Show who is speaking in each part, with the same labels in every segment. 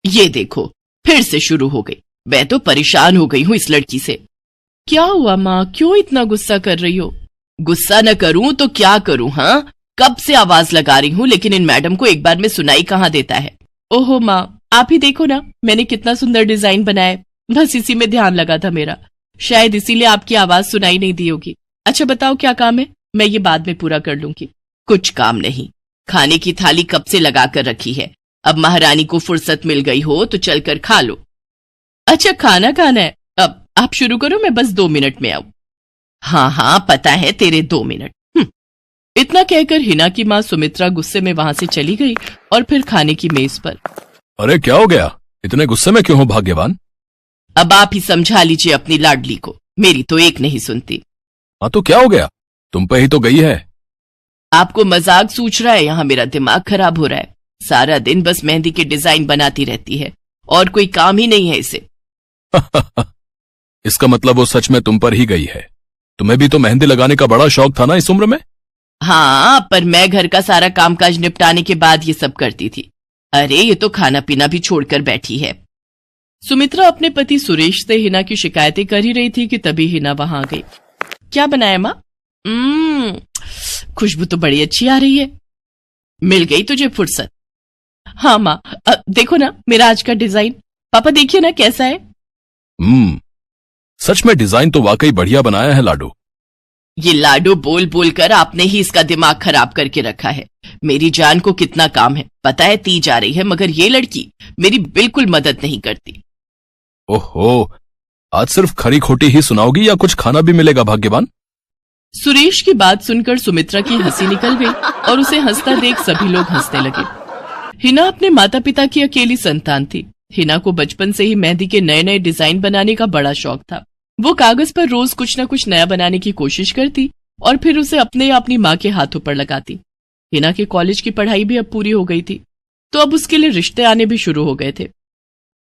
Speaker 1: ये देखो, फिर से शुरू हो गई। मैं तो परेशान हो गई हूँ इस लड़की से। क्या हुआ माँ, क्यों इतना गुस्सा कर रही हो? गुस्सा न करूं तो क्या करूं? हाँ, कब से आवाज लगा रही हूँ, लेकिन इन मैडम को एक बार में सुनाई कहाँ देता है। ओहो माँ, आप ही देखो ना, मैंने कितना सुंदर डिजाइन बनाया, बस इसी में ध्यान लगा था मेरा, शायद इसीलिए आपकी आवाज सुनाई नहीं दी होगी। अच्छा बताओ क्या काम है, मैं ये बाद में पूरा कर लूंगी। कुछ काम नहीं, खाने की थाली कब से लगा कर रखी है, अब महारानी को फुर्सत मिल गई हो तो चलकर खा लो। अच्छा खाना खाना है, अब आप शुरू करो, मैं बस 2 मिनट में आऊं। हाँ हाँ पता है तेरे 2 मिनट। इतना कहकर हिना की माँ सुमित्रा गुस्से में वहां से चली गई और फिर खाने की मेज पर।
Speaker 2: अरे क्या हो गया, इतने गुस्से में क्यों हो भाग्यवान?
Speaker 1: अब आप ही समझा लीजिए अपनी लाडली को, मेरी तो एक नहीं सुनती।
Speaker 2: हाँ तो क्या हो गया, तुम पे ही तो गई है।
Speaker 1: आपको मजाक सूझ रहा है? यहाँ मेरा दिमाग खराब हो रहा है, सारा दिन बस मेहंदी के डिजाइन बनाती रहती है और कोई काम ही नहीं है इसे।
Speaker 2: इसका मतलब वो सच में तुम पर ही गई है। तुम्हें भी तो मेहंदी लगाने का बड़ा शौक था ना इस उम्र में।
Speaker 1: हाँ, पर मैं घर का सारा कामकाज निपटाने के बाद ये सब करती थी। अरे ये तो खाना पीना भी छोड़कर बैठी है। सुमित्रा अपने पति सुरेश से हिना की शिकायतें कर ही रही थी कि तभी हिना वहां आ गई। क्या बनाया माँ? खुशबू तो बड़ी अच्छी आ रही है। मिल गई तुझे फुर्सत? हाँ माँ, देखो ना मेरा आज का डिजाइन, पापा देखिए ना कैसा है।
Speaker 2: सच में डिजाइन तो वाकई बढ़िया बनाया है लाडो।
Speaker 1: ये लाडो बोल बोल कर आपने ही इसका दिमाग खराब करके रखा है। मेरी जान को कितना काम है पता है, ती जा रही है, मगर ये लड़की मेरी बिल्कुल मदद नहीं करती।
Speaker 2: ओहो, आज सिर्फ खरी खोटी ही सुनाओगी या कुछ खाना भी मिलेगा भाग्यवान?
Speaker 1: सुरेश की बात सुनकर सुमित्रा की हंसी निकल गई और उसे हंसता देख सभी लोग हंसने लगे। हिना अपने माता पिता की अकेली संतान थी। हिना को बचपन से ही मेहंदी के नए नए डिजाइन बनाने का बड़ा शौक था। वो कागज पर रोज कुछ न कुछ नया बनाने की कोशिश करती और फिर उसे अपने या अपनी माँ के हाथों पर लगाती। हिना के कॉलेज की पढ़ाई भी अब पूरी हो गई थी, तो अब उसके लिए रिश्ते आने भी शुरू हो गए थे।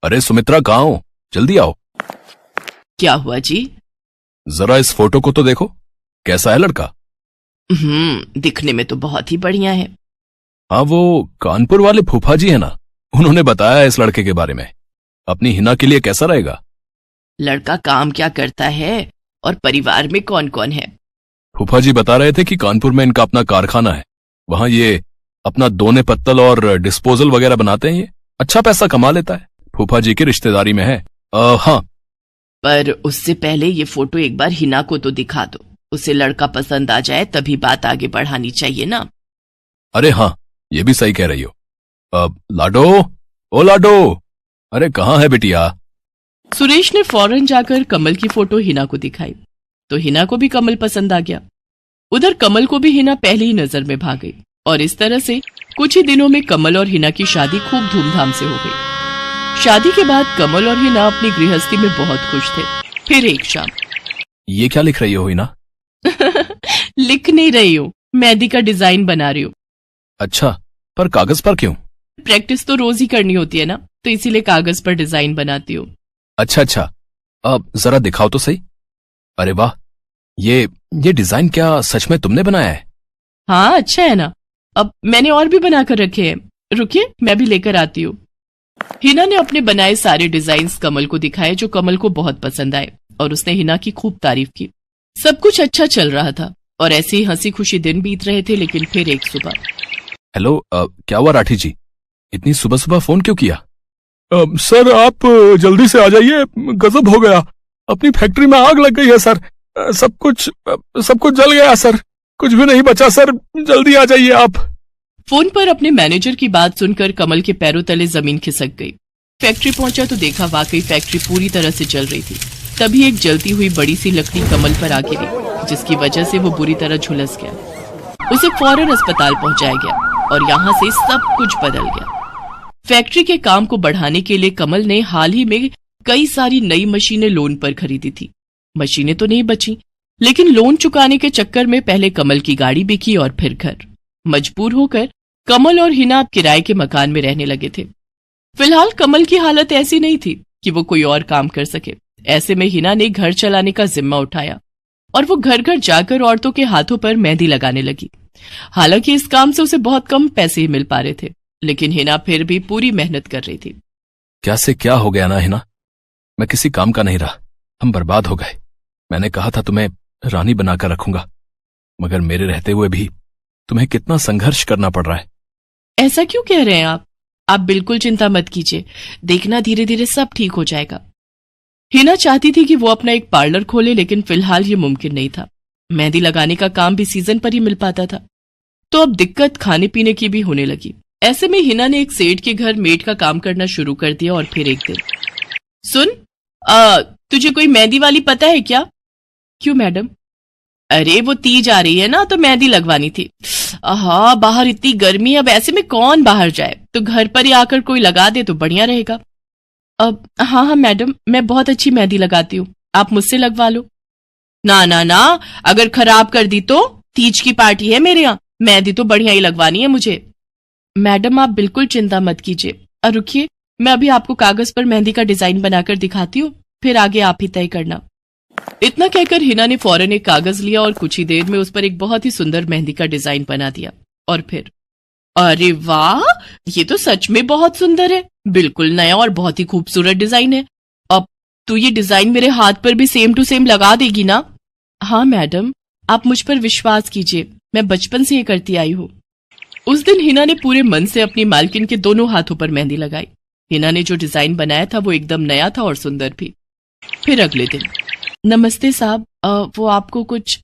Speaker 2: अरे सुमित्रा कहाँ हो, जल्दी आओ।
Speaker 1: क्या हुआ जी?
Speaker 2: जरा इस फोटो को तो देखो, कैसा है लड़का?
Speaker 1: दिखने में तो बहुत ही बढ़िया है।
Speaker 2: हाँ, वो कानपुर वाले फूफा जी है ना, उन्होंने बताया इस लड़के के बारे में। अपनी हिना के लिए कैसा रहेगा?
Speaker 1: लड़का काम क्या करता है और परिवार में कौन कौन है?
Speaker 2: फूफा जी बता रहे थे कि कानपुर में इनका अपना कारखाना है, वहां ये अपना दोने पत्तल और डिस्पोजल वगैरह बनाते हैं। ये अच्छा पैसा कमा लेता है, फूफा जी की रिश्तेदारी में है। हाँ,
Speaker 1: पर उससे पहले ये फोटो एक बार हिना को तो दिखा दो, उसे लड़का पसंद आ जाए तभी बात आगे बढ़ानी चाहिए ना।
Speaker 2: अरे हाँ, ये भी सही कह रही हो। लाडो, ओ लाडो, अरे कहाँ है बिटिया?
Speaker 1: सुरेश ने फौरन जाकर कमल की फोटो हिना को दिखाई तो हिना को भी कमल पसंद आ गया। उधर कमल को भी हिना पहली ही नजर में भाग गई और इस तरह से कुछ ही दिनों में कमल और हिना की शादी खूब धूमधाम से हो गई। शादी के बाद कमल और हिना अपनी गृहस्थी में बहुत खुश थे। फिर एक शाम।
Speaker 2: ये क्या लिख रही हो हिना?
Speaker 1: लिख नहीं रही हूँ, मेहंदी का डिजाइन बना रही हूँ।
Speaker 2: अच्छा, पर कागज पर क्यों?
Speaker 1: प्रैक्टिस तो रोज ही करनी होती है ना, तो इसीलिए कागज पर डिजाइन बनाती हूँ।
Speaker 2: अच्छा, अब जरा दिखाओ तो सही। अरे वाह, ये डिजाइन क्या सच में तुमने बनाया है?
Speaker 1: हाँ अच्छा है ना, अब मैंने और भी बनाकर रखे हैं, रुकिए मैं भी लेकर आती हूँ। हिना ने अपने बनाए सारे डिजाइन्स कमल को दिखाए, जो कमल को बहुत पसंद आए और उसने हिना की खूब तारीफ की। सब कुछ अच्छा चल रहा था और ऐसे ही हंसी खुशी दिन बीत रहे थे। लेकिन फिर एक सुबह।
Speaker 2: हेलो, क्या हुआ राठी जी, इतनी सुबह सुबह फोन क्यों किया? सर आप जल्दी से आ जाइए, गजब हो गया, अपनी फैक्ट्री में आग लग गई है सर, सब कुछ जल गया सर, कुछ भी नहीं बचा सर, जल्दी आ जाइए आप।
Speaker 1: फोन पर अपने मैनेजर की बात सुनकर कमल के पैरों तले जमीन खिसक गई। फैक्ट्री पहुंचा तो देखा वाकई फैक्ट्री पूरी तरह से जल रही थी। तभी एक जलती हुई बड़ी सी लकड़ी कमल पर आ गिरी, जिसकी वजह से वो बुरी तरह झुलस गया। उसे फौरन अस्पताल पहुंचाया गया और यहाँ से सब कुछ बदल गया। फैक्ट्री के काम को बढ़ाने के लिए कमल ने हाल ही में कई सारी नई मशीनें लोन पर खरीदी थी। मशीनें तो नहीं बची, लेकिन लोन चुकाने के चक्कर में पहले कमल की गाड़ी बिकी और फिर घर। मजबूर होकर कमल और हिना अब किराए के मकान में रहने लगे थे। फिलहाल कमल की हालत ऐसी नहीं थी कि वो कोई और काम कर सके। ऐसे में हिना ने घर चलाने का जिम्मा उठाया और वो घर घर जाकर औरतों के हाथों पर मेहंदी लगाने लगी। हालांकि इस काम से उसे बहुत कम पैसे ही मिल पा रहे थे, लेकिन हिना फिर भी पूरी मेहनत कर रही थी।
Speaker 2: क्या से क्या हो गया ना हिना, मैं किसी काम का नहीं रहा, हम बर्बाद हो गए। मैंने कहा था तुम्हें रानी बनाकर रखूंगा, मगर मेरे रहते हुए भी तुम्हें कितना संघर्ष करना पड़ रहा है।
Speaker 1: ऐसा क्यों कह रहे हैं आप बिल्कुल चिंता मत कीजिए, देखना धीरे धीरे सब ठीक हो जाएगा। हिना चाहती थी कि वो अपना एक पार्लर खोले, लेकिन फिलहाल ये मुमकिन नहीं था। मेहंदी लगाने का काम भी सीजन पर ही मिल पाता था, तो अब दिक्कत खाने पीने की भी होने लगी। ऐसे में हिना ने एक सेठ के घर मेड का काम करना शुरू कर दिया। और फिर एक दिन, सुन, तुझे कोई मेहंदी वाली पता है क्या? क्यों मैडम? अरे वो तीज आ रही है ना, तो मेहंदी लगवानी थी। हाँ, बाहर इतनी गर्मी है, अब ऐसे में कौन बाहर जाए, तो घर पर ही आकर कोई लगा दे तो बढ़िया रहेगा। अब हाँ मैडम, मैं बहुत अच्छी मेहंदी लगाती हूँ, आप मुझसे लगवा लो। ना ना ना, अगर खराब कर दी तो? तीज की पार्टी है मेरे यहाँ, मेहंदी तो बढ़िया ही लगवानी है मुझे। मैडम आप बिल्कुल चिंता मत कीजिए, और रुकिए, मैं अभी आपको कागज पर मेहंदी का डिजाइन बनाकर दिखाती हूँ, फिर आगे आप ही तय करना। इतना कहकर हिना ने फौरन एक कागज लिया और कुछ ही देर में उस पर एक बहुत ही सुंदर मेहंदी का डिजाइन बना दिया। और फिर, अरे वाह, ये तो सच में बहुत सुंदर है, बिल्कुल नया और बहुत ही खूबसूरत डिजाइन है। अब तू ये डिजाइन मेरे हाथ पर भी सेम टू सेम लगा देगी ना? हाँ मैडम, आप मुझ पर विश्वास कीजिए, मैं बचपन से ये करती आई हूँ। उस दिन हिना ने पूरे मन से अपनी मालकिन के दोनों हाथों पर मेहंदी लगाई। हिना ने जो डिजाइन बनाया था वो एकदम नया था और सुंदर भी। फिर अगले दिन, नमस्ते साहब, वो आपको कुछ?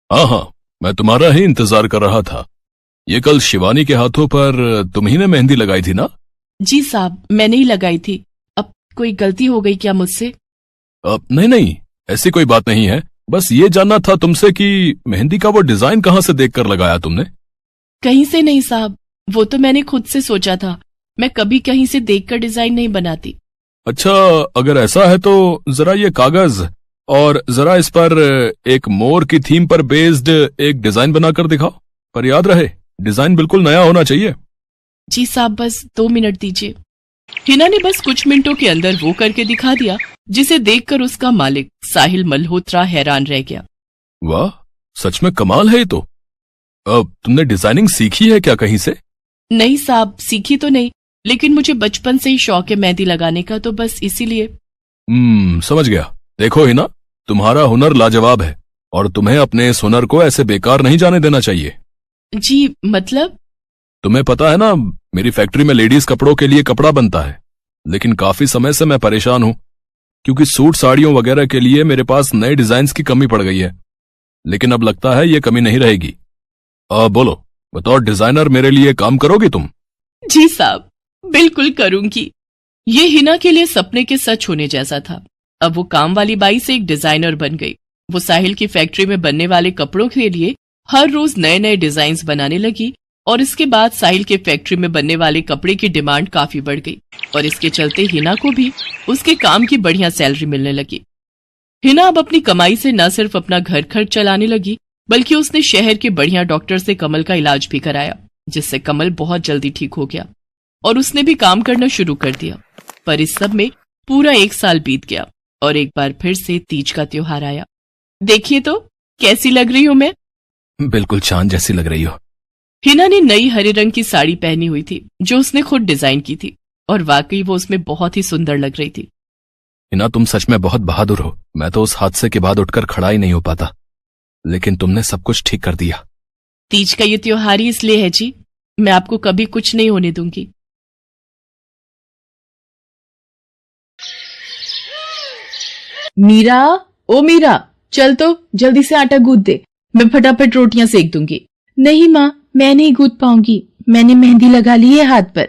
Speaker 2: हाँ, मैं तुम्हारा ही इंतजार कर रहा था। ये कल शिवानी के हाथों पर तुम ही ने मेहंदी लगाई थी ना?
Speaker 1: जी साहब, मैंने ही लगाई थी। अब कोई गलती हो गई क्या मुझसे?
Speaker 2: नहीं, ऐसी कोई बात नहीं है, बस ये जानना था तुमसे कि मेहंदी का वो डिजाइन कहाँ से देखकर लगाया तुमने?
Speaker 1: कहीं से नहीं साहब, वो तो मैंने खुद से सोचा था, मैं कभी कहीं से देखकर डिजाइन नहीं बनाती।
Speaker 2: अच्छा, अगर ऐसा है तो जरा ये कागज और जरा इस पर एक मोर की थीम पर बेस्ड एक डिजाइन बनाकर दिखाओ, पर याद रहे डिजाइन बिल्कुल नया होना चाहिए।
Speaker 1: जी साहब, बस 2 मिनट दीजिए। हिना ने बस कुछ मिनटों के अंदर वो करके दिखा दिया, जिसे देखकर उसका मालिक साहिल मल्होत्रा हैरान रह गया।
Speaker 2: वाह, सच में कमाल है ये तो। अब तुमने डिजाइनिंग सीखी है क्या कहीं से?
Speaker 1: नहीं साहब, सीखी तो नहीं, लेकिन मुझे बचपन से ही शौक है मेहंदी लगाने का, तो बस इसीलिए।
Speaker 2: समझ गया। देखो हिना, तुम्हारा हुनर लाजवाब है और तुम्हें अपने इस हुनर को ऐसे बेकार नहीं जाने देना चाहिए।
Speaker 1: जी मतलब?
Speaker 2: तुम्हें पता है ना, मेरी फैक्ट्री में लेडीज कपड़ों के लिए कपड़ा बनता है, लेकिन काफी समय से मैं परेशान हूं, क्योंकि सूट साड़ियों वगैरह के लिए मेरे पास नए डिजाइन की कमी पड़ गई है। लेकिन अब लगता है ये कमी नहीं रहेगी। बोलो, बतौर डिजाइनर मेरे लिए काम करोगी तुम?
Speaker 1: जी साहब, बिल्कुल करूंगी। ये हिना के लिए सपने के सच होने जैसा था। अब वो काम वाली बाई से एक डिजाइनर बन गई। वो साहिल की फैक्ट्री में बनने वाले कपड़ों के लिए हर रोज नए नए डिजाइन बनाने लगी, और इसके बाद साहिल के फैक्ट्री में बनने वाले कपड़े की डिमांड काफी बढ़ गई, और इसके चलते हिना को भी उसके काम की बढ़िया सैलरी मिलने लगी। हिना अब अपनी कमाई से न सिर्फ अपना घर खर्च चलाने लगी, बल्कि उसने शहर के बढ़िया डॉक्टर से कमल का इलाज भी कराया, जिससे कमल बहुत जल्दी ठीक हो गया और उसने भी काम करना शुरू कर दिया। पर इस सब में पूरा 1 साल बीत गया और एक बार फिर से तीज का त्योहार आया। देखिए तो कैसी लग रही हूं मैं?
Speaker 2: बिल्कुल चांद जैसी लग रही हो।
Speaker 1: हिना ने नई हरे रंग की साड़ी पहनी हुई थी, जो उसने खुद डिजाइन की थी, और वाकई वो उसमें बहुत ही सुंदर लग रही थी।
Speaker 2: हिना, तुम सच में बहुत बहादुर हो। मैं तो उस हादसे के बाद उठकर खड़ा ही नहीं हो पाता, लेकिन तुमने सब कुछ ठीक कर दिया।
Speaker 1: तीज का ये त्योहार ही इसलिए है जी, मैं आपको कभी कुछ नहीं होने दूंगी। मीरा, ओ मीरा, चल तो जल्दी से आटा गूंथ दे, मैं फटाफट रोटियां सेक दूंगी। नहीं माँ, मैं नहीं गूंथ पाऊंगी, मैंने मेहंदी लगा ली है हाथ पर।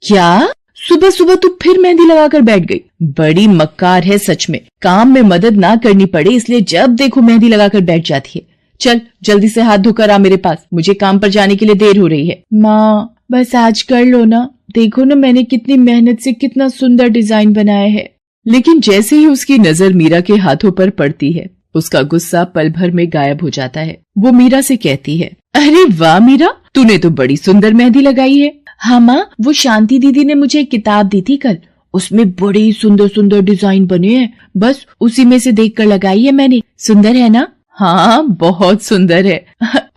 Speaker 1: क्या? सुबह सुबह तू फिर मेहंदी लगाकर बैठ गई? बड़ी मक्कार है सच में, काम में मदद ना करनी पड़े इसलिए जब देखो मेहंदी लगाकर बैठ जाती है। चल जल्दी से हाथ धोकर आ मेरे पास, मुझे काम पर जाने के लिए देर हो रही है। माँ बस आज कर लो ना, देखो ना मैंने कितनी मेहनत से कितना सुंदर डिजाइन बनाया है। लेकिन जैसे ही उसकी नजर मीरा के हाथों पर पड़ती है, उसका गुस्सा पल भर में गायब हो जाता है। वो मीरा से कहती है, अरे वाह मीरा, तूने तो बड़ी सुंदर मेहंदी लगाई है। हाँ माँ, वो शांति दीदी ने मुझे एक किताब दी थी कल, उसमें बड़े ही सुंदर सुंदर डिजाइन बने हैं, बस उसी में से देखकर लगाई है मैंने। सुंदर है ना? हाँ बहुत सुंदर है।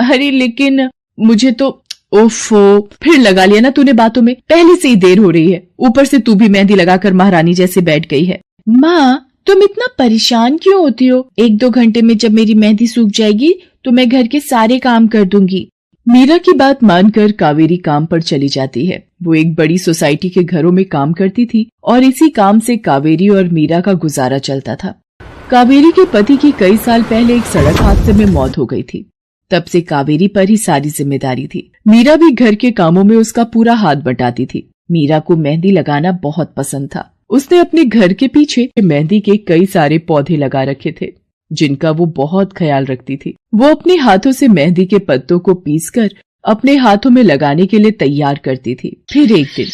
Speaker 1: अरे लेकिन मुझे तो ओफो, फिर लगा लिया ना तूने बातों में। पहले से ही देर हो रही है, ऊपर से तू भी मेहंदी लगाकर महारानी जैसे बैठ गई है। माँ, तुम इतना परेशान क्यों होती हो? 1-2 घंटे में जब मेरी मेहंदी सूख जाएगी तो मैं घर के सारे काम कर दूंगी। मीरा की बात मानकर कावेरी काम पर चली जाती है। वो एक बड़ी सोसाइटी के घरों में काम करती थी और इसी काम से कावेरी और मीरा का गुजारा चलता था। कावेरी के पति की कई साल पहले एक सड़क हादसे में मौत हो गई थी। तब से कावेरी पर ही सारी जिम्मेदारी थी। मीरा भी घर के कामों में उसका पूरा हाथ बटाती थी। मीरा को मेहंदी लगाना बहुत पसंद था। उसने अपने घर के पीछे मेहंदी के कई सारे पौधे लगा रखे थे, जिनका वो बहुत ख्याल रखती थी। वो अपने हाथों से मेहंदी के पत्तों को पीसकर अपने हाथों में लगाने के लिए तैयार करती थी। फिर एक दिन,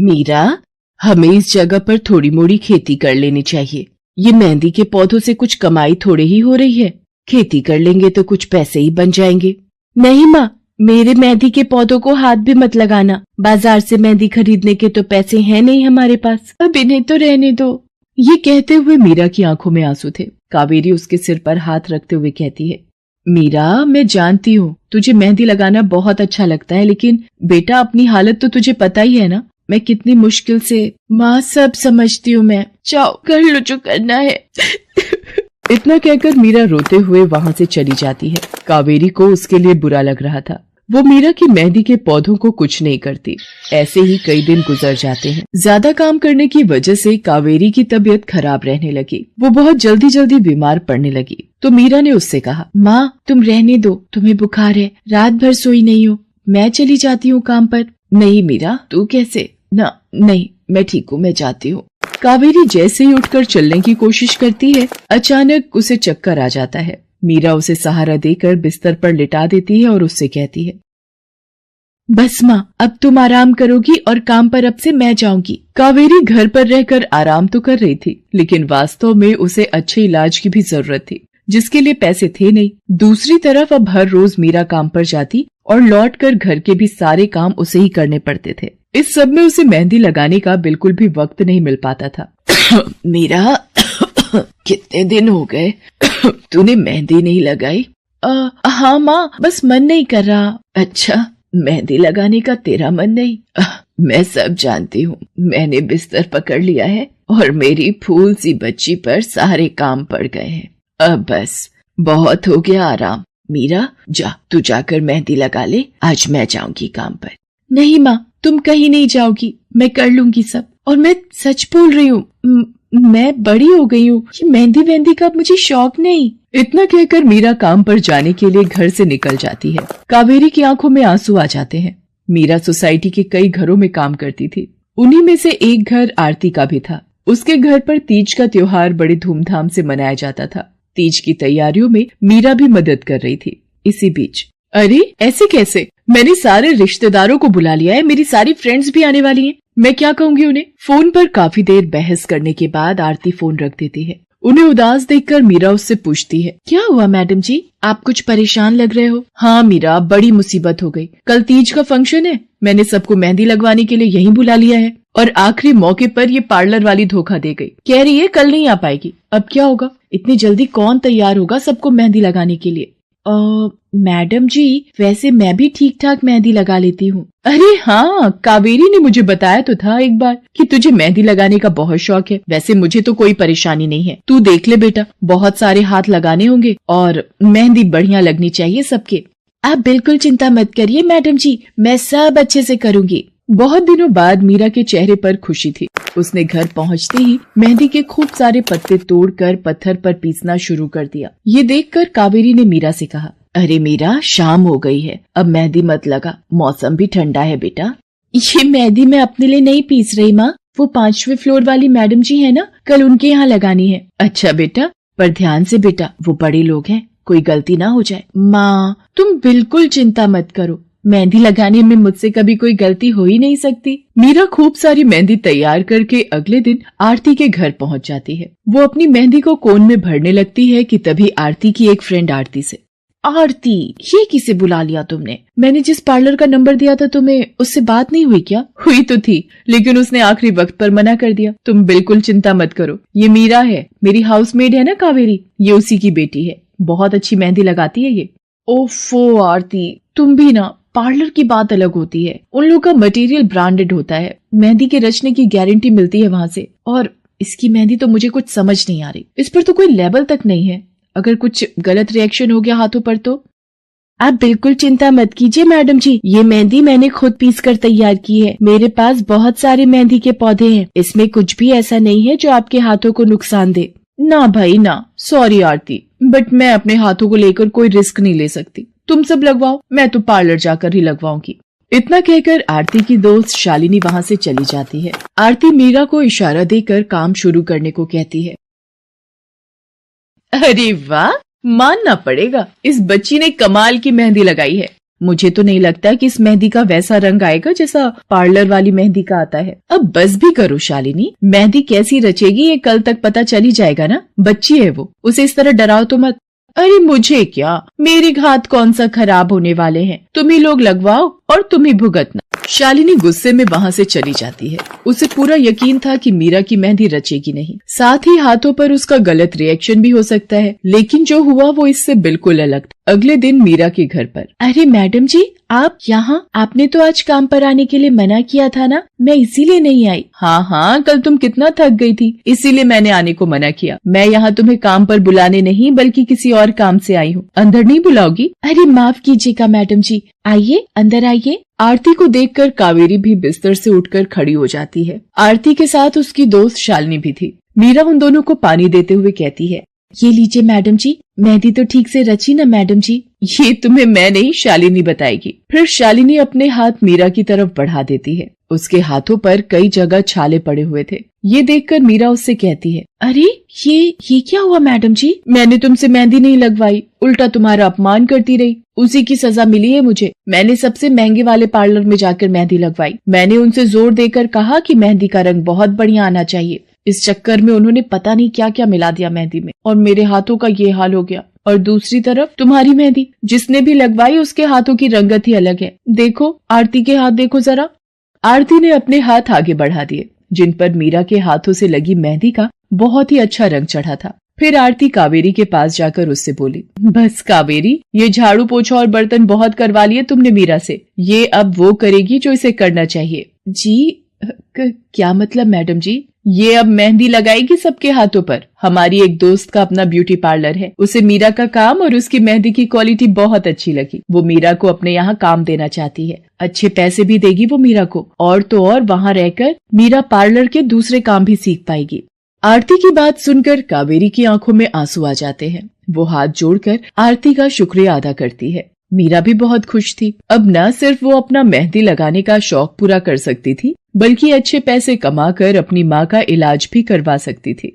Speaker 1: मीरा, हमें इस जगह पर थोड़ी मोड़ी खेती कर लेनी चाहिए। ये मेहंदी के पौधों से कुछ कमाई थोड़ी ही हो रही है। खेती कर लेंगे तो कुछ पैसे ही बन जाएंगे। नहीं माँ, मेरे मेहंदी के पौधों को हाथ भी मत लगाना। बाजार से मेहंदी खरीदने के तो पैसे हैं नहीं हमारे पास। अब इन्हें तो रहने दो। ये कहते हुए मीरा की आंखों में आंसू थे। कावेरी उसके सिर पर हाथ रखते हुए कहती है, मीरा, मैं जानती हूँ तुझे मेहंदी लगाना बहुत अच्छा लगता है, लेकिन बेटा अपनी हालत तो तुझे पता ही है ना। मैं कितनी मुश्किल से। माँ, सब समझती हूँ मैं। जाओ, कर लो जो करना है। इतना कहकर मीरा रोते हुए वहाँ से चली जाती है। कावेरी को उसके लिए बुरा लग रहा था। वो मीरा की मेहंदी के पौधों को कुछ नहीं करती। ऐसे ही कई दिन गुजर जाते हैं। ज्यादा काम करने की वजह से कावेरी की तबीयत खराब रहने लगी। वो बहुत जल्दी जल्दी बीमार पड़ने लगी। तो मीरा ने उससे कहा, माँ, तुम रहने दो, तुम्हें बुखार है, रात भर सोई नहीं हो, मैं चली जाती हूँ काम पर। नहीं मीरा, तू कैसे? ना, नहीं, मैं ठीक हूँ, मैं जाती हूँ। कावेरी जैसे ही उठकर चलने की कोशिश करती है, अचानक उसे चक्कर आ जाता है। मीरा उसे सहारा देकर बिस्तर पर लिटा देती है और उससे कहती है, बस माँ, अब तुम आराम करोगी और काम पर अब से मैं जाऊंगी। कावेरी घर पर रहकर आराम तो कर रही थी, लेकिन वास्तव में उसे अच्छे इलाज की भी जरूरत थी, जिसके लिए पैसे थे नहीं। दूसरी तरफ अब हर रोज मीरा काम पर जाती और लौटकर घर के भी सारे काम उसे ही करने पड़ते थे। इस सब में उसे मेहंदी लगाने का बिल्कुल भी वक्त नहीं मिल पाता था। मीरा, कितने दिन हो गए तूने मेहंदी नहीं लगाई? हाँ माँ, बस मन नहीं कर रहा। अच्छा, मेहंदी लगाने का तेरा मन नहीं? मैं सब जानती हूँ। मैंने बिस्तर पकड़ लिया है और मेरी फूल सी बच्ची पर सारे काम पड़ गए हैं। अब बस बहुत हो गया आराम। मीरा, जा, तू जाकर मेहंदी लगा ले। आज मैं जाऊंगी काम पर। नहीं माँ, तुम कहीं नहीं जाओगी, मैं कर लूंगी सब। और मैं सच बोल रही हूँ, मैं बड़ी हो गई हूँ। ये मेहंदी का मुझे शौक नहीं। इतना कहकर मीरा काम पर जाने के लिए घर से निकल जाती है। कावेरी की आंखों में आंसू आ जाते हैं। मीरा सोसाइटी के कई घरों में काम करती थी। उन्हीं में से एक घर आरती का भी था। उसके घर पर तीज का त्योहार बड़े धूमधाम से मनाया जाता था। तीज की तैयारियों में मीरा भी मदद कर रही थी। इसी बीच, अरे ऐसे कैसे? मैंने सारे रिश्तेदारों को बुला लिया है, मेरी सारी फ्रेंड्स भी आने वाली हैं। मैं क्या कहूँगी उन्हें? फोन पर काफी देर बहस करने के बाद आरती फोन रख देती है। उन्हें उदास देखकर मीरा उससे पूछती है, क्या हुआ मैडम जी, आप कुछ परेशान लग रहे हो? हाँ मीरा, बड़ी मुसीबत हो गई। कल तीज का फंक्शन है, मैंने सबको मेहंदी लगवाने के लिए यहीं बुला लिया है और आखिरी मौके पर ये पार्लर वाली धोखा दे गई। कह रही है कल नहीं आ पाएगी। अब क्या होगा? इतनी जल्दी कौन तैयार होगा सबको मेहंदी लगाने के लिए? मैडम जी, वैसे मैं भी ठीक ठाक मेहंदी लगा लेती हूँ। अरे हाँ, कावेरी ने मुझे बताया तो था एक बार कि तुझे मेहंदी लगाने का बहुत शौक है। वैसे मुझे तो कोई परेशानी नहीं है। तू देख ले बेटा, बहुत सारे हाथ लगाने होंगे और मेहंदी बढ़िया लगनी चाहिए सबके। आप बिल्कुल चिंता मत करिए मैडम जी, मैं सब अच्छे से करूँगी। बहुत दिनों बाद मीरा के चेहरे पर खुशी थी। उसने घर पहुंचते ही मेहंदी के खूब सारे पत्ते तोड़कर पत्थर पर पीसना शुरू कर दिया। ये देखकर कावेरी ने मीरा से कहा, अरे मीरा, शाम हो गई है, अब मेहंदी मत लगा, मौसम भी ठंडा है बेटा। ये मेहंदी मैं अपने लिए नहीं पीस रही माँ, वो 5वें फ्लोर वाली मैडम जी है ना, कल उनके यहाँ लगानी है। अच्छा बेटा, पर ध्यान से बेटा, वो बड़े लोग हैं, कोई गलती ना हो जाए। माँ, तुम बिल्कुल चिंता मत करो, मेहंदी लगाने में मुझसे कभी कोई गलती हो ही नहीं सकती। मीरा खूब सारी मेहंदी तैयार करके अगले दिन आरती के घर पहुंच जाती है। वो अपनी मेहंदी को कोन में भरने लगती है कि तभी आरती की एक फ्रेंड आरती से, आरती, ये किसे बुला लिया तुमने? मैंने जिस पार्लर का नंबर दिया था तुम्हें, उससे बात नहीं हुई क्या? हुई तो थी, लेकिन उसने आखिरी वक्त पर मना कर दिया। तुम बिल्कुल चिंता मत करो, ये मीरा है, मेरी हाउसमेड है ना कावेरी, ये उसी की बेटी है। बहुत अच्छी मेहंदी लगाती है ये। ओफो आरती, तुम भी ना,
Speaker 3: पार्लर की बात अलग होती है, उन लोगों का मटेरियल ब्रांडेड होता है, मेहंदी के रचने की गारंटी मिलती है वहां से। और इसकी मेहंदी तो मुझे कुछ समझ नहीं आ रही, इस पर तो कोई लेबल तक नहीं है। अगर कुछ गलत रिएक्शन हो गया हाथों पर तो। आप बिल्कुल चिंता मत कीजिए मैडम जी, ये मेहंदी मैंने खुद पीस कर तैयार की है। मेरे पास बहुत सारे मेहंदी के पौधे हैं, इसमें कुछ भी ऐसा नहीं है जो आपके हाथों को नुकसान दे। ना भाई ना, सॉरी आरती, बट मैं अपने हाथों को लेकर कोई रिस्क नहीं ले सकती। तुम सब लगवाओ, मैं तो पार्लर जाकर ही लगवाऊंगी। इतना कहकर आरती की दोस्त शालिनी वहाँ से चली जाती है। आरती मीरा को इशारा देकर काम शुरू करने को कहती है। अरे वाह, मानना पड़ेगा, इस बच्ची ने कमाल की मेहंदी लगाई है। मुझे तो नहीं लगता कि इस मेहंदी का वैसा रंग आएगा जैसा पार्लर वाली मेहंदी का आता है। अब बस भी करो शालिनी, मेहंदी कैसी रचेगी ये कल तक पता चल ही जाएगा ना। बच्ची है वो, उसे इस तरह डराओ तो मत। अरे मुझे क्या, मेरे हाथ कौन सा खराब होने वाले हैं, तुम ही लोग लगवाओ और तुम ही भुगतना। शालिनी गुस्से में वहाँ से चली जाती है। उसे पूरा यकीन था कि मीरा की मेहंदी रचेगी नहीं, साथ ही हाथों पर उसका गलत रिएक्शन भी हो सकता है, लेकिन जो हुआ वो इससे बिल्कुल अलग था। अगले दिन मीरा के घर पर। अरे मैडम जी, आप यहाँ? आपने तो आज काम पर आने के लिए मना किया था ना, मैं इसीलिए नहीं आई। हाँ, कल तुम कितना थक गई थी, इसीलिए मैंने आने को मना किया। मैं यहाँ तुम्हें काम पर बुलाने नहीं बल्कि किसी और काम से आई हूँ। अंदर नहीं बुलाओगी? अरे माफ कीजिएगा मैडम जी, आइए अंदर आइए। आरती को देखकर कावेरी भी बिस्तर से उठकर खड़ी हो जाती है। आरती के साथ उसकी दोस्त शालिनी भी थी। मीरा उन दोनों को पानी देते हुए कहती है, ये लीजिए मैडम जी, मेहंदी तो ठीक से रची ना मैडम जी? ये तुम्हें मैं नहीं शालिनी बताएगी। फिर शालिनी अपने हाथ मीरा की तरफ बढ़ा देती है। उसके हाथों पर कई जगह छाले पड़े हुए थे। ये देखकर मीरा उससे कहती है, अरे ये क्या हुआ मैडम जी? मैंने तुमसे मेहंदी नहीं लगवाई, उल्टा तुम्हारा अपमान करती रही, उसी की सजा मिली है मुझे। मैंने सबसे महंगे वाले पार्लर में जाकर मेहंदी लगवाई। मैंने उनसे जोर देकर कहा कि मेहंदी का रंग बहुत बढ़िया आना चाहिए। इस चक्कर में उन्होंने पता नहीं क्या क्या मिला दिया मेहंदी में, और मेरे हाथों का ये हाल हो गया। और दूसरी तरफ तुम्हारी मेहंदी, जिसने भी लगवाई उसके हाथों की रंगत ही अलग है। देखो आरती के हाथ देखो जरा। आरती ने अपने हाथ आगे बढ़ा दिए, जिन पर मीरा के हाथों से लगी मेहंदी का बहुत ही अच्छा रंग चढ़ा था। फिर आरती कावेरी के पास जाकर उससे बोली, बस कावेरी, ये झाड़ू पोछा और बर्तन बहुत करवा लिए तुमने मीरा से, ये अब वो करेगी जो इसे करना चाहिए। जी क्या मतलब मैडम जी? ये अब मेहंदी लगाएगी सबके हाथों पर। हमारी एक दोस्त का अपना ब्यूटी पार्लर है, उसे मीरा का काम और उसकी मेहंदी की क्वालिटी बहुत अच्छी लगी। वो मीरा को अपने यहाँ काम देना चाहती है, अच्छे पैसे भी देगी वो मीरा को, और तो और वहाँ रहकर मीरा पार्लर के दूसरे काम भी सीख पाएगी। आरती की बात सुनकर कावेरी की आंखों में आंसू आ जाते हैं। वो हाथ जोड़कर आरती का शुक्रिया अदा करती है। मीरा भी बहुत खुश थी। अब न सिर्फ वो अपना मेहंदी लगाने का शौक पूरा कर सकती थी, बल्कि अच्छे पैसे कमाकर अपनी माँ का इलाज भी करवा सकती थी।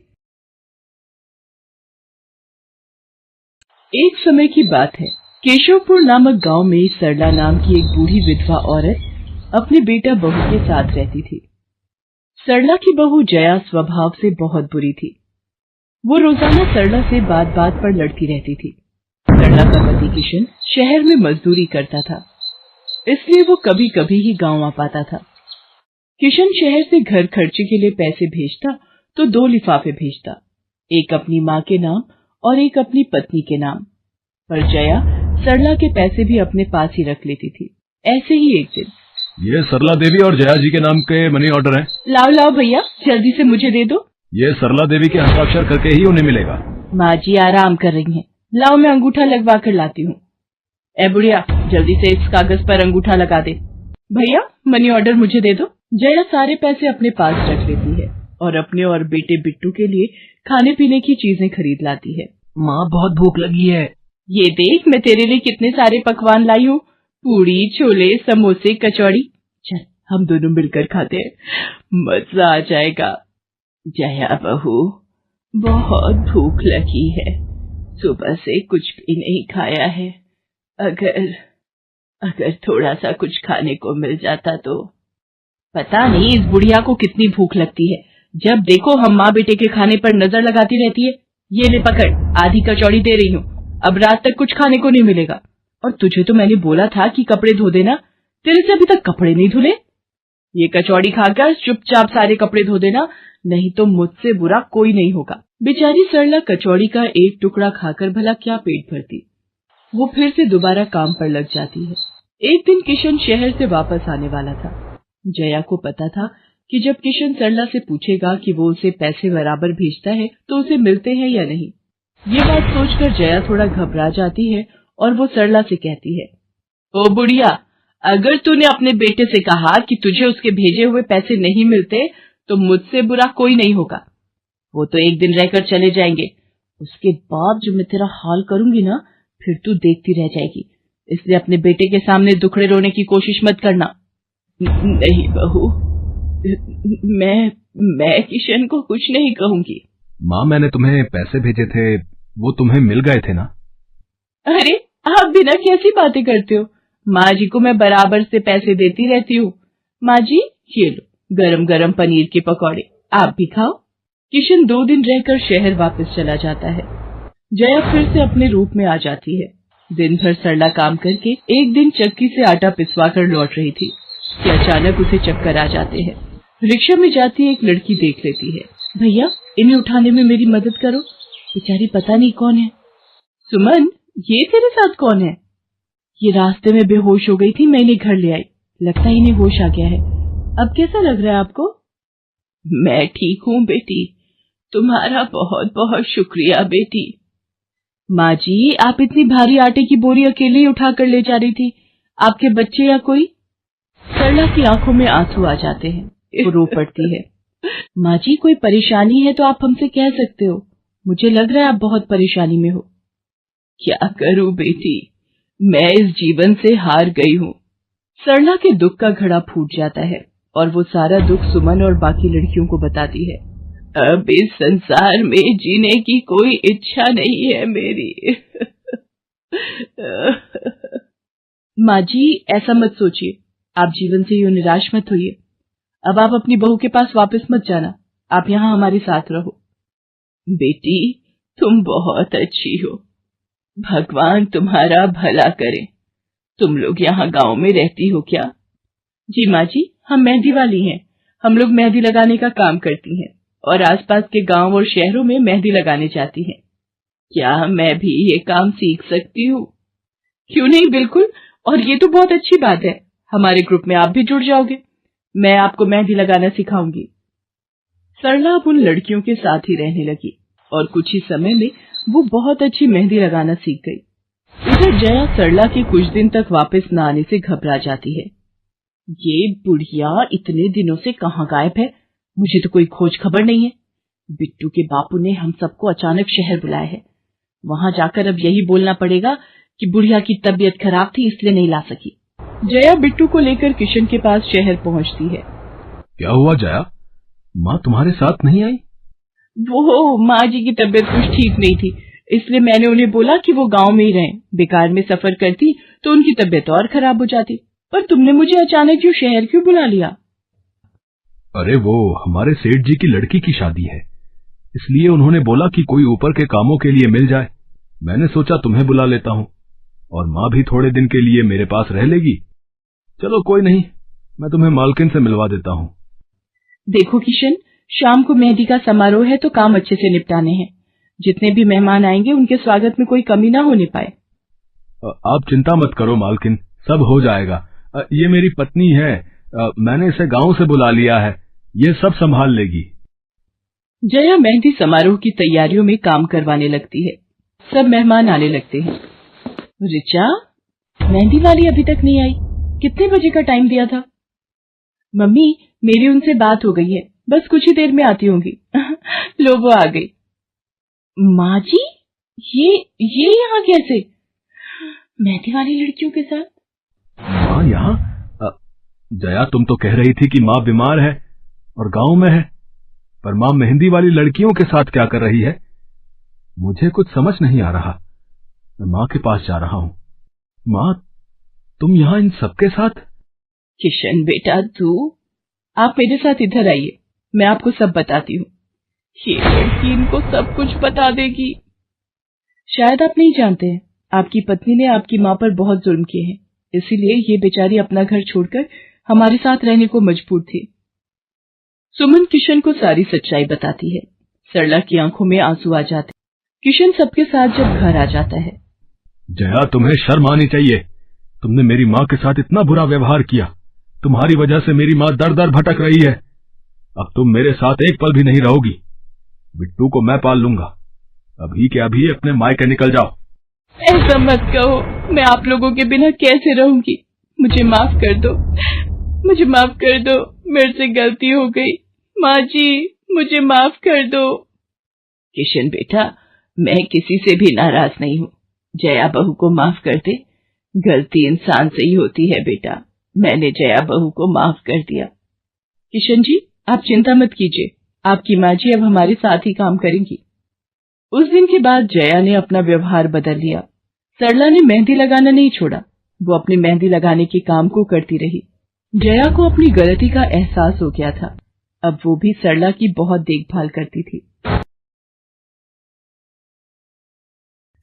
Speaker 3: एक समय की बात है, केशवपुर नामक गांव में सरला नाम की एक बूढ़ी विधवा औरत अपने बेटा बहू के साथ रहती थी। सरला की बहू जया स्वभाव से बहुत बुरी थी। वो रोजाना सरला से बात बात पर लड़ती रहती थी। सरला का पति किशन शहर में मजदूरी करता था, इसलिए वो कभी कभी ही गांव आ पाता था। किशन शहर से घर खर्चे के लिए पैसे भेजता तो 2 लिफाफे भेजता, एक अपनी माँ के नाम और एक अपनी पत्नी के नाम। पर जया सरला के पैसे भी अपने पास ही रख लेती थी। ऐसे ही एक दिन,
Speaker 2: ये सरला देवी और जया जी के नाम के मनी ऑर्डर हैं।
Speaker 3: लाओ भैया, जल्दी से मुझे दे दो।
Speaker 2: ये सरला देवी के हस्ताक्षर करके ही उन्हें मिलेगा।
Speaker 3: माँ जी आराम कर रही हैं, लाओ मैं अंगूठा लगवा कर लाती हूँ। ए बुढ़िया, जल्दी से इस कागज पर अंगूठा लगा दे। भैया मनी ऑर्डर मुझे दे दो। जया सारे पैसे अपने पास रख लेती है और अपने और बेटे बिट्टू के लिए खाने पीने की चीजें खरीद लाती है।
Speaker 2: माँ बहुत भूख लगी है।
Speaker 3: ये देख मैं तेरे लिए कितने सारे पकवान लाई हूँ, पूड़ी, छोले, समोसे, कचौड़ी। चल हम दोनों मिलकर खाते हैं, मजा आ जाएगा। जया बहू, बहुत भूख लगी है, सुबह से कुछ भी नहीं खाया है। अगर थोड़ा सा कुछ खाने को मिल जाता तो। पता नहीं इस बुढ़िया को कितनी भूख लगती है, जब देखो हम माँ बेटे के खाने पर नजर लगाती रहती है। ये ले पकड़, आधी कचौड़ी दे रही हूँ, अब रात तक कुछ खाने को नहीं मिलेगा। और तुझे तो मैंने बोला था कि कपड़े धो देना, तेरे से अभी तक कपड़े नहीं धुले। ये कचौड़ी खाकर चुपचाप सारे कपड़े धो देना, नहीं तो मुझसे बुरा कोई नहीं होगा। बेचारी सरला कचौड़ी का एक टुकड़ा खाकर भला क्या पेट भरती। वो फिर से दोबारा काम पर लग जाती है। एक दिन किशन शहर से वापस आने वाला था। जया को पता था कि जब किशन सरला से पूछेगा कि वो उसे पैसे बराबर भेजता है तो उसे मिलते हैं या नहीं। ये बात सोचकर जया थोड़ा घबरा जाती है और वो सरला से कहती है, ओ बुढ़िया, अगर तूने अपने बेटे से कहा कि तुझे उसके भेजे हुए पैसे नहीं मिलते तो मुझसे बुरा कोई नहीं होगा। वो तो एक दिन रहकर चले जाएंगे, उसके बाद जो मैं तेरा हाल करूंगी ना, फिर तू देखती रह जाएगी। इसलिए अपने बेटे के सामने दुखड़े रोने की कोशिश मत करना। नहीं बहू, मैं किशन को कुछ नहीं कहूंगी।
Speaker 2: माँ, मैंने तुम्हें पैसे भेजे थे, वो तुम्हें मिल गए थे ना?
Speaker 3: अरे आप बिना कैसी बातें करते हो? माँ जी को मैं बराबर से पैसे देती रहती हूँ। माँ जी, ये लो गरम गरम पनीर के पकौड़े, आप भी खाओ। किशन 2 दिन रहकर शहर वापस चला जाता है। जया फिर से अपने रूप में आ जाती है। दिन भर सरला काम करके एक दिन चक्की से आटा पिसवा कर लौट रही थी कि अचानक उसे चक्कर आ जाते हैं। रिक्शा में जाती एक लड़की देख लेती है। भैया, इन्हें उठाने में मेरी मदद करो, बेचारी पता नहीं कौन है। सुमन, ये तेरे साथ कौन है? ये रास्ते में बेहोश हो गई थी, मैं इन्हें घर ले आई, लगता है इन्हें होश आ गया है। अब कैसा लग रहा है आपको? मैं ठीक हूँ बेटी, तुम्हारा बहुत बहुत शुक्रिया बेटी। माँ जी, आप इतनी भारी आटे की बोरी अकेले ही उठा कर ले जा रही थी, आपके बच्चे या कोई? सरला की आंखों में आंसू आ जाते हैं, वो रो पड़ती है। माँ जी, कोई परेशानी है तो आप हमसे कह सकते हो, मुझे लग रहा है आप बहुत परेशानी में हो। क्या करूं बेटी, मैं इस जीवन से हार गई हूँ। सरला के दुख का घड़ा फूट जाता है और वो सारा दुख सुमन और बाकी लड़कियों को बताती है। अब इस संसार में जीने की कोई इच्छा नहीं है मेरी। माँ जी, ऐसा मत सोचिए, आप जीवन से यूं निराश मत होइए। अब आप अपनी बहू के पास वापस मत जाना, आप यहाँ हमारे साथ रहो। बेटी, तुम बहुत अच्छी हो, भगवान तुम्हारा भला करे। तुम लोग यहाँ गांव में रहती हो क्या? जी माँ जी, हम मेहंदी वाली हैं। हम लोग मेहंदी लगाने का काम करती हैं और आसपास के गांव और शहरों में मेहंदी लगाने जाती हैं। क्या मैं भी ये काम सीख सकती हूँ? क्यों नहीं, बिल्कुल, और ये तो बहुत अच्छी बात है। हमारे ग्रुप में आप भी जुड़ जाओगे, मैं आपको मेहंदी लगाना सिखाऊंगी। सरला अब उन लड़कियों के साथ ही रहने लगी और कुछ ही समय में वो बहुत अच्छी मेहंदी लगाना सीख गई। इधर जया सरला के कुछ दिन तक वापस न आने से घबरा जाती है। ये बुढ़िया इतने दिनों से कहाँ गायब है, मुझे तो कोई खोज खबर नहीं है। बिट्टू के बापू ने हम सबको अचानक शहर बुलाया है, वहां जाकर अब यही बोलना पड़ेगा कि बुढ़िया की तबीयत खराब थी इसलिए नहीं ला सकी। जया बिट्टू को लेकर किशन के पास शहर पहुंचती है।
Speaker 2: क्या हुआ जया, माँ तुम्हारे साथ नहीं आई?
Speaker 3: वो माँ जी की तबीयत कुछ ठीक नहीं थी, इसलिए मैंने उन्हें बोला कि वो गांव में ही रहें। बेकार में सफर करती तो उनकी तबीयत और खराब हो जाती। पर तुमने मुझे अचानक क्यों शहर क्यों बुला लिया?
Speaker 2: अरे वो हमारे सेठ जी की लड़की की शादी है, इसलिए उन्होंने बोला कि कोई ऊपर के कामों के लिए मिल जाए। मैंने सोचा तुम्हें बुला लेता हूँ, और माँ भी थोड़े दिन के लिए मेरे पास रह लेगी। चलो कोई नहीं, मैं तुम्हें मालकिन से मिलवा देता हूँ।
Speaker 3: देखो किशन, शाम को मेहंदी का समारोह है तो काम अच्छे से निपटाने हैं। जितने भी मेहमान आएंगे उनके स्वागत में कोई कमी ना होने पाए।
Speaker 2: आप चिंता मत करो मालकिन, सब हो जाएगा। ये मेरी पत्नी है, मैंने इसे गांव से बुला लिया है, ये सब संभाल लेगी।
Speaker 3: जया मेहंदी समारोह की तैयारियों में काम करवाने लगती है। सब मेहमान आने लगते हैं। रिचा, मेहंदी वाली अभी तक नहीं आई, कितने बजे का टाइम दिया था? मम्मी, मेरी उनसे बात हो गई है, बस कुछ ही देर में आती होंगी। लो वो आ गई। माँ जी, ये यहाँ कैसे? मेहंदी वाली लड़कियों के साथ?
Speaker 2: माँ यहाँ? जया, तुम तो कह रही थी कि माँ बीमार है और गांव में है, पर माँ मेहंदी वाली लड़कियों के साथ क्या कर रही है? मुझे कुछ समझ नहीं आ रहा। मैं माँ के पास जा रहा हूँ। माँ, तुम यहाँ इन सबके साथ?
Speaker 3: किशन बेटा, आप मेरे साथ इधर आइए, मैं आपको सब बताती हूँ। ये लड़की इनको सब कुछ बता देगी। शायद आप नहीं जानते हैं, आपकी पत्नी ने आपकी माँ पर बहुत जुल्म किए हैं, इसीलिए ये बेचारी अपना घर छोड़कर हमारे साथ रहने को मजबूर थी। सुमन किशन को सारी सच्चाई बताती है। सरला की आंखों में आंसू आ जाते। किशन सबके साथ जब घर आ जाता है।
Speaker 2: जया, तुम्हें शर्म आनी चाहिए, तुमने मेरी माँ के साथ इतना बुरा व्यवहार किया। तुम्हारी वजह से मेरी माँ दर दर भटक रही है। अब तुम मेरे साथ एक पल भी नहीं रहोगी। बिट्टू को मैं पाल लूंगा। अभी के अभी अपने मायके निकल जाओ।
Speaker 3: ऐसा मत कहो, मैं आप लोगों के बिना कैसे रहूंगी। मुझे माफ कर दो, मुझे माफ कर दो, मेरे से गलती हो गई। माँ जी मुझे माफ कर दो। किशन बेटा, मैं किसी से भी नाराज नहीं हूँ। जया बहू को माफ कर दे। गलती इंसान से ही होती है बेटा। मैंने जया बहू को माफ कर दिया। किशन जी आप चिंता मत कीजिए, आपकी माँ जी अब हमारे साथ ही काम करेंगी। उस दिन के बाद जया ने अपना व्यवहार बदल लिया। सरला ने मेहंदी लगाना नहीं छोड़ा। वो अपनी मेहंदी लगाने के काम को करती रही। जया को अपनी गलती का एहसास हो गया था। अब वो भी सरला की बहुत देखभाल करती थी।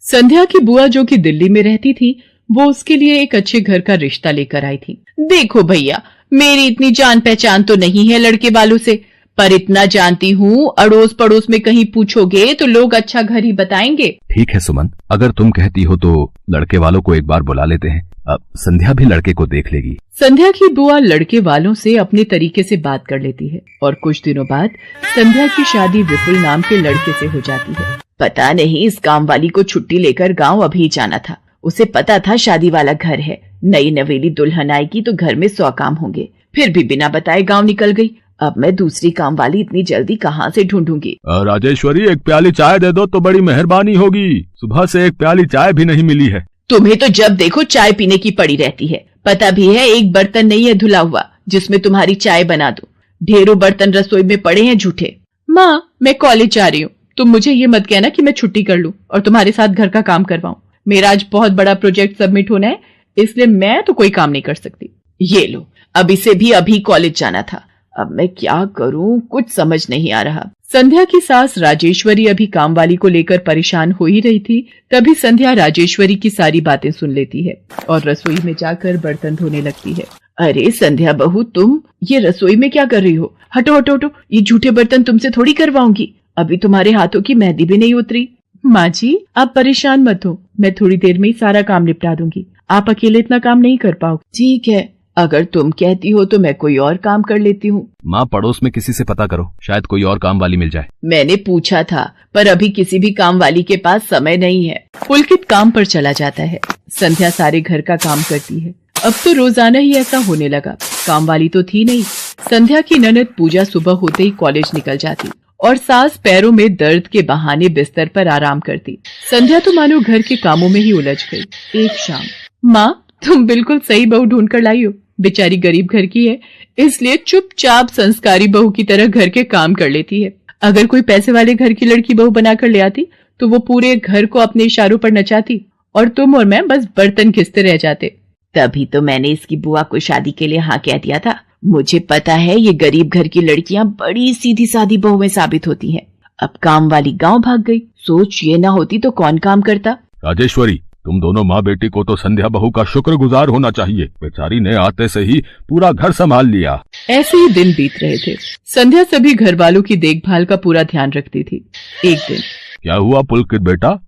Speaker 3: संध्या की बुआ जो कि दिल्ली में रहती थी, वो उसके लिए एक अच्छे घर का रिश्ता लेकर आई थी। देखो भैया, मेरी इतनी जान पहचान तो नहीं है लड़के वालों से, पर इतना जानती हूँ अड़ोस पड़ोस में कहीं पूछोगे तो लोग अच्छा घर ही बताएंगे।
Speaker 4: ठीक है सुमन, अगर तुम कहती हो तो लड़के वालों को एक बार बुला लेते हैं। अब संध्या भी लड़के को देख लेगी।
Speaker 3: संध्या की बुआ लड़के वालों से अपने तरीके से बात कर लेती है और कुछ दिनों बाद संध्या की शादी विपुल नाम के लड़के से हो जाती है। पता नहीं इस काम वाली को छुट्टी लेकर गांव अभी जाना था। उसे पता था शादी वाला घर है, नई नवेली दुल्हन आएगी तो घर में 100 काम होंगे, फिर भी बिना बताए गांव निकल गई। अब मैं दूसरी काम वाली इतनी जल्दी कहाँ से ढूंढूंगी।
Speaker 2: राजेश्वरी, एक प्याली चाय दे दो तो बड़ी मेहरबानी होगी। सुबह से एक प्याली चाय भी नहीं मिली है।
Speaker 3: तुम्हें तो जब देखो चाय पीने की पड़ी रहती है। पता भी है एक बर्तन नहीं है धुला हुआ जिसमें तुम्हारी चाय बना दूं। ढेरों बर्तन रसोई में पड़े हैं झूठे। माँ मैं कॉलेज जा रही हूँ, तुम मुझे ये मत कहना कि मैं छुट्टी कर लूं और तुम्हारे साथ घर का काम करवाऊं। मेरा आज बहुत बड़ा प्रोजेक्ट सबमिट होना है, इसलिए मैं तो कोई काम नहीं कर सकती। ये लो, अब इसे भी अभी कॉलेज जाना था। अब मैं क्या करूं, कुछ समझ नहीं आ रहा। संध्या की सास राजेश्वरी अभी काम वाली को लेकर परेशान हो ही रही थी। तभी संध्या राजेश्वरी की सारी बातें सुन लेती है और रसोई में जाकर बर्तन धोने लगती है। अरे संध्या बहू, तुम ये रसोई में क्या कर रही हो? हटो हटो हटो, ये झूठे बर्तन तुमसे थोड़ी करवाऊंगी। अभी तुम्हारे हाथों की मेहंदी भी नहीं उतरी। माँ जी आप परेशान मत हो, मैं थोड़ी देर में ही सारा काम निपटा दूंगी। आप अकेले इतना काम नहीं कर पाओ। ठीक है, अगर तुम कहती हो तो मैं कोई और काम कर लेती हूँ।
Speaker 4: माँ पड़ोस में किसी से पता करो, शायद कोई और काम वाली मिल जाए।
Speaker 3: मैंने पूछा था पर अभी किसी भी काम वाली के पास समय नहीं है। पुलकित काम पर चला जाता है। संध्या सारे घर का काम करती है। अब तो रोजाना ही ऐसा होने लगा। काम वाली तो थी नहीं। संध्या की ननद पूजा सुबह होते ही कॉलेज निकल जाती और सास पैरों में दर्द के बहाने बिस्तर पर आराम करती। संध्या तो मानो घर के कामों में ही उलझ गई। एक शाम, माँ तुम बिल्कुल सही बहू ढूंढ कर लाई हो। बेचारी गरीब घर की है, इसलिए चुपचाप संस्कारी बहू की तरह घर के काम कर लेती है। अगर कोई पैसे वाले घर की लड़की बहू बनाकर ले आती तो वो पूरे घर को अपने इशारों पर नचाती और तुम और मैं बस बर्तन घिसते रह जाते। तभी तो मैंने इसकी बुआ को शादी के लिए हाँ कह दिया था। मुझे पता है ये गरीब घर की लड़कियां बड़ी सीधी सादी बहुएं साबित होती हैं। अब काम वाली गांव भाग गई। सोच ये ना होती तो कौन काम करता।
Speaker 2: राजेश्वरी, तुम दोनों माँ बेटी को तो संध्या बहू का शुक्रगुजार होना चाहिए। बेचारी ने आते से ही पूरा घर संभाल लिया।
Speaker 3: ऐसे ही दिन बीत रहे थे। संध्या सभी घर वालों की देखभाल का पूरा ध्यान रखती थी। एक दिन,
Speaker 2: क्या हुआ पुलकित बेटा,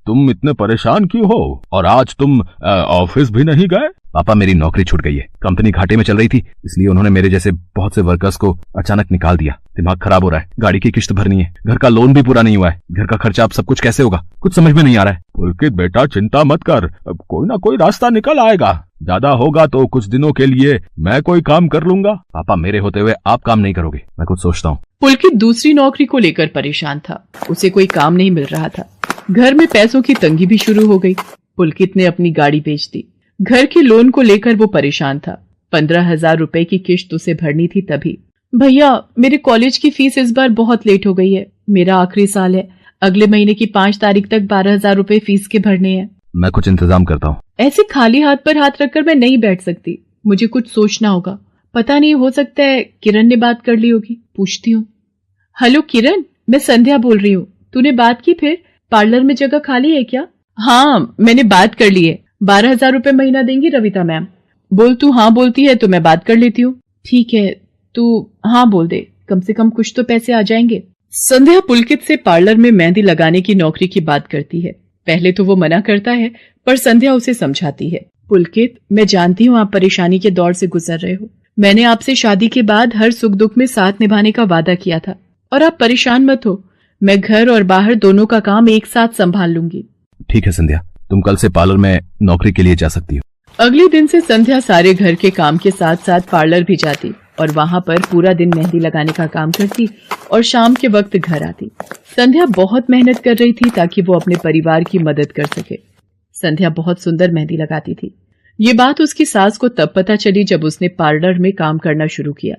Speaker 2: तुम इतने परेशान क्यों हो? और आज तुम ऑफिस भी नहीं गए?
Speaker 4: पापा मेरी नौकरी छूट गई है। कंपनी घाटे में चल रही थी, इसलिए उन्होंने मेरे जैसे बहुत से वर्कर्स को अचानक निकाल दिया। दिमाग खराब हो रहा है, गाड़ी की किश्त भरनी है, घर का लोन भी पूरा नहीं हुआ है। घर का खर्चा अब सब कुछ कैसे होगा, कुछ समझ में नहीं आ रहा है।
Speaker 2: पुलकित बेटा चिंता मत कर, अब कोई ना कोई रास्ता निकल आएगा। ज्यादा होगा तो कुछ दिनों के लिए मैं कोई काम कर लूंगा।
Speaker 4: पापा मेरे होते हुए आप काम नहीं करोगे, मैं कुछ सोचता हूँ।
Speaker 3: पुलकित दूसरी नौकरी को लेकर परेशान था। उसे कोई काम नहीं मिल रहा था। घर में पैसों की तंगी भी शुरू हो गई। पुलकित ने अपनी गाड़ी बेच दी। घर के लोन को लेकर वो परेशान था। 15,000 रुपए की किश्त उसे भरनी थी। तभी, भैया मेरे कॉलेज की फीस इस बार बहुत लेट हो गई है। मेरा आखिरी साल है, अगले महीने की 5 तारीख तक 12,000 रुपए फीस के भरने हैं।
Speaker 4: मैं कुछ इंतजाम करता हूँ।
Speaker 3: ऐसे खाली हाथ पर हाथ रखकर मैं नहीं बैठ सकती, मुझे कुछ सोचना होगा। पता नहीं, हो सकता है किरण ने बात कर ली होगी, पूछती हूँ। हेलो किरण, मैं संध्या बोल रही हूँ। तूने बात की फिर? पार्लर में जगह खाली है क्या? हाँ मैंने बात कर ली है। 12,000 रुपए महीना देंगी रविता मैम। बोल, तू हाँ बोलती है तो मैं बात कर लेती हूँ। ठीक है, तू हाँ बोल दे, कम से कम कुछ तो पैसे आ जाएंगे। संध्या पुलकित से पार्लर में मेहंदी लगाने की नौकरी की बात करती है। पहले तो वो मना करता है, पर संध्या उसे समझाती है। पुलकित, मैं जानती हूँ आप परेशानी के दौर से गुजर रहे हो। मैंने आपसे शादी के बाद हर सुख दुख में साथ निभाने का वादा किया था, और आप परेशान मत हो, मैं घर और बाहर दोनों का काम एक साथ संभाल लूंगी।
Speaker 4: ठीक है संध्या, तुम कल से पार्लर में नौकरी के लिए जा सकती हो।
Speaker 3: अगले दिन से संध्या सारे घर के काम के साथ साथ पार्लर भी जाती और वहां पर पूरा दिन मेहंदी लगाने का काम करती और शाम के वक्त घर आती। संध्या बहुत मेहनत कर रही थी ताकि वो अपने परिवार की मदद कर सके। संध्या बहुत सुंदर मेहंदी लगाती थी। ये बात उसकी सास को तब पता चली जब उसने पार्लर में काम करना शुरू किया।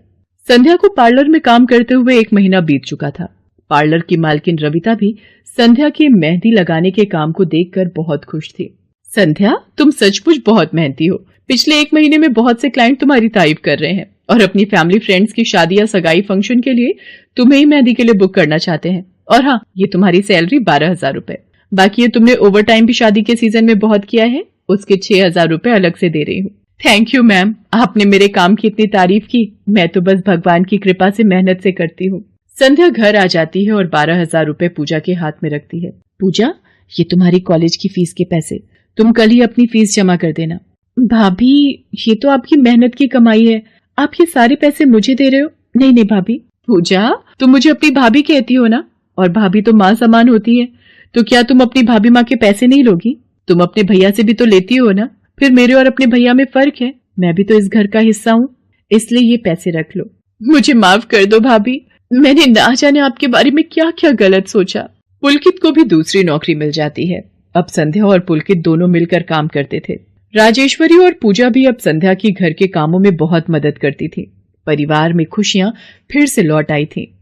Speaker 3: संध्या को पार्लर में काम करते हुए 1 महीना बीत चुका था। पार्लर की मालकिन रविता भी संध्या के मेहंदी लगाने के काम को देखकर बहुत खुश थी। संध्या, तुम सचमुच बहुत मेहनती हो। पिछले 1 महीने में बहुत से क्लाइंट तुम्हारी तारीफ कर रहे हैं और अपनी फैमिली फ्रेंड्स की शादी या सगाई फंक्शन के लिए तुम्हें ही मेहंदी के लिए बुक करना चाहते हैं। और हाँ, ये तुम्हारी सैलरी 12,000 रुपए। बाकी ये तुमने ओवर टाइम भी शादी के सीजन में बहुत किया है, उसके 6,000 रुपए अलग से दे रही हूँ। थैंक यू मैम, आपने मेरे काम की इतनी तारीफ की। मैं तो बस भगवान की कृपा से मेहनत से करती हूँ। संध्या घर आ जाती है और 12,000 रुपए पूजा के हाथ में रखती है। पूजा, ये तुम्हारी कॉलेज की फीस के पैसे, तुम कल ही अपनी फीस जमा कर देना। भाभी, ये तो आपकी मेहनत की कमाई है, आप ये सारे पैसे मुझे दे रहे हो? नहीं नहीं भाभी। पूजा, तुम मुझे अपनी भाभी कहती हो ना, और भाभी तो माँ समान होती है, तो क्या तुम अपनी भाभी माँ के पैसे नहीं लोगी? तुम अपने भैया से भी तो लेती हो ना। फिर मेरे और अपने भैया में फर्क है, मैं भी तो इस घर का हिस्सा हूँ, इसलिए ये पैसे रख लो। मुझे माफ कर दो भाभी, मैंने ना जाने आपके बारे में क्या क्या गलत सोचा। पुलकित को भी दूसरी नौकरी मिल जाती है। अब संध्या और पुलकित दोनों मिलकर काम करते थे। राजेश्वरी और पूजा भी अब संध्या की घर के कामों में बहुत मदद करती थी। परिवार में खुशियां फिर से लौट आई थी।